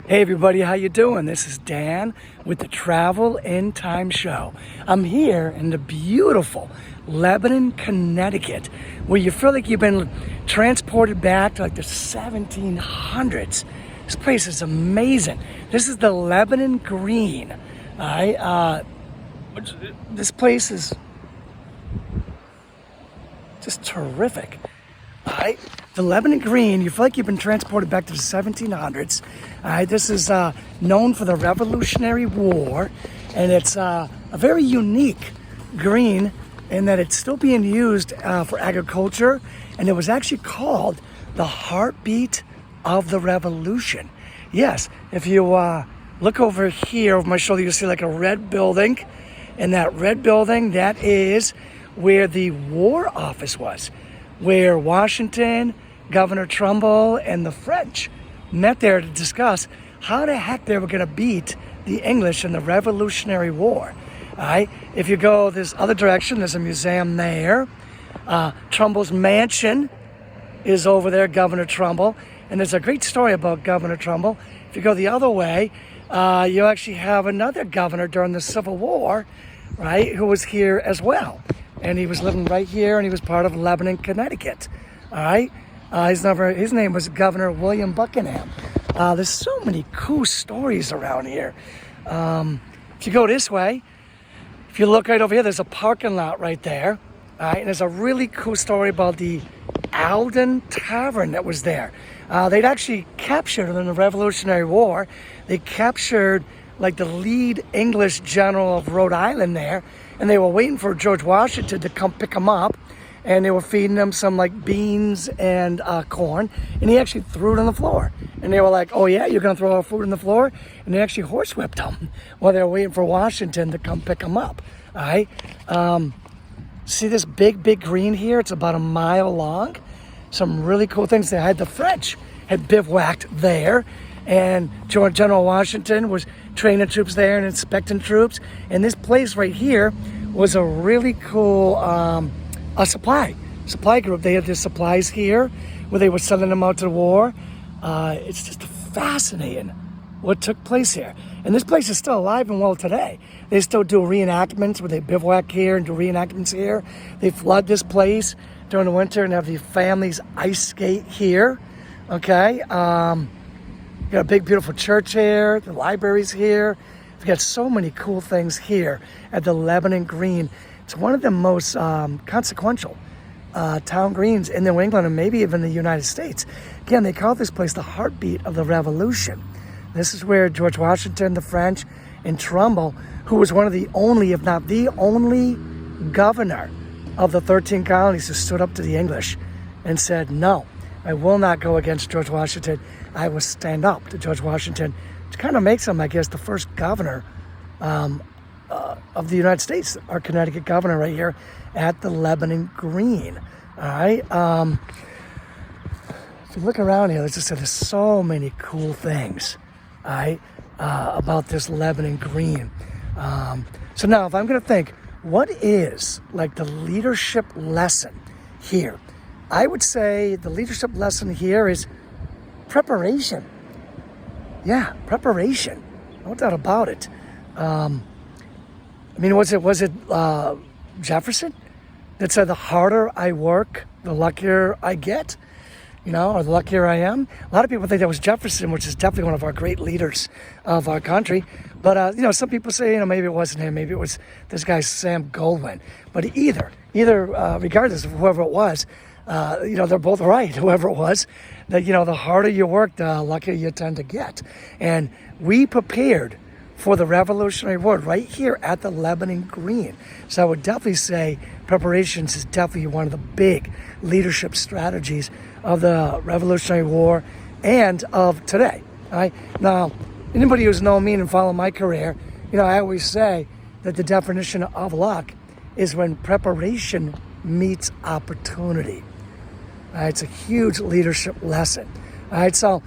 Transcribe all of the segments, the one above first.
Hey everybody, how you doing? This is Dan with the Travel in Time Show. I'm here in the beautiful Lebanon, Connecticut, where you feel like you've been transported back to like the 1700s. This place is amazing. This is the Lebanon Green. All right, this place is just terrific. All right, the Lebanon Green, you feel like you've been transported back to the 1700s. All right, this is known for the Revolutionary War, and it's a very unique green in that it's still being used for agriculture, and it was actually called the heartbeat of the Revolution. Yes, if you look over here over my shoulder, you'll see like a red building, and that red building, that is where the War Office was, where Washington, Governor Trumbull, and the French met there to discuss how the heck they were going to beat the English in the Revolutionary War. All right, if you go this other direction, there's a museum there. Trumbull's mansion is over there, Governor Trumbull, and there's a great story about Governor Trumbull. If you go the other way, you actually have another governor during the Civil War, right, who was here as well. And he was living right here, and he was part of Lebanon, Connecticut. All right, his name was Governor William Buckingham. There's so many cool stories around here. If you go this way, if you look right over here, there's a parking lot right there. All right, and there's a really cool story about the Alden Tavern that was there. They'd actually captured in the Revolutionary War. They captured like the lead English general of Rhode Island there, and they were waiting for George Washington to come pick them up, and they were feeding them some like beans and corn, and he actually threw it on the floor. And they were like, oh yeah, you're gonna throw our food on the floor? And they actually horsewhipped them while they were waiting for Washington to come pick them up. All right, see this big green here? It's about a mile long. Some really cool things. They had the French had bivouacked there, and General Washington was training troops there and inspecting troops. And this place right here was a really cool supply group. They had their supplies here where they were sending them out to the war. It's just fascinating what took place here. And this place is still alive and well today. They still do reenactments where they bivouac here and do reenactments here. They flood this place during the winter and have the families ice skate here. Okay. You got a big, beautiful church here. The library's here. We've got so many cool things here at the Lebanon Green. It's one of the most consequential town greens in New England and maybe even the United States. Again, they call this place the heartbeat of the Revolution. This is where George Washington, the French, and Trumbull, who was one of the only, if not the only governor of the 13 colonies who stood up to the English and said, no, I will not go against George Washington. I will stand up to George Washington, which kind of makes him, I guess, the first governor of the United States, our Connecticut governor right here at the Lebanon Green. All right. If you look around here, there's so many cool things, all right, about this Lebanon Green. So now if I'm going to think, what is like the leadership lesson here? I would say the leadership lesson here is preparation. Yeah, preparation. No doubt about it. I mean, was it Jefferson that said the harder I work, the luckier I get? You know, or the luckier I am. A lot of people think that was Jefferson, which is definitely one of our great leaders of our country. But, you know, some people say, maybe it wasn't him. Maybe it was this guy, Sam Goldwyn. But either regardless of whoever it was, they're both right, whoever it was, that, the harder you work, the luckier you tend to get. And we prepared for the Revolutionary War right here at the Lebanon Green. So I would definitely say preparations is definitely one of the big leadership strategies of the Revolutionary War and of today. All right? Now, anybody who's known me and followed my career, I always say that the definition of luck is when preparation meets opportunity. All right, it's a huge leadership lesson. All right, so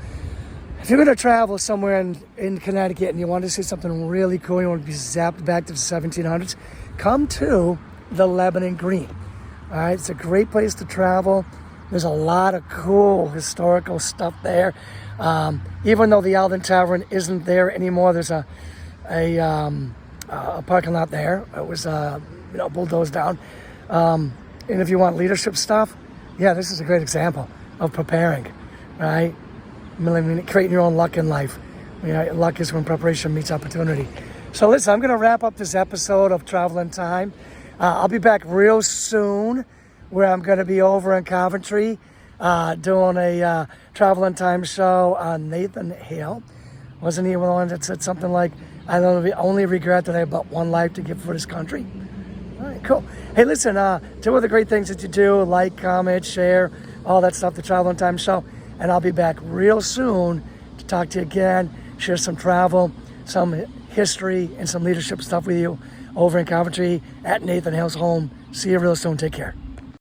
if you're going to travel somewhere in Connecticut and you want to see something really cool, you want to be zapped back to the 1700s, come to the Lebanon Green. All right, it's a great place to travel. There's a lot of cool historical stuff there. Even though the Alden Tavern isn't there anymore, there's a parking lot there. It was bulldozed down. And if you want leadership stuff, yeah, this is a great example of preparing, right? I mean, creating your own luck in life. Luck is when preparation meets opportunity. So listen, I'm going to wrap up this episode of Travel in Time. I'll be back real soon, where I'm going to be over in Coventry doing a Travel in Time show on Nathan Hale. Wasn't he the one that said something like, I only regret that I have but one life to give for this country? All right, cool. Hey, listen, do all the great things that you do, like, comment, share, all that stuff, the Travel in Time show. And I'll be back real soon to talk to you again, share some travel, some history, and some leadership stuff with you over in Coventry at Nathan Hale's home. See you real soon. Take care.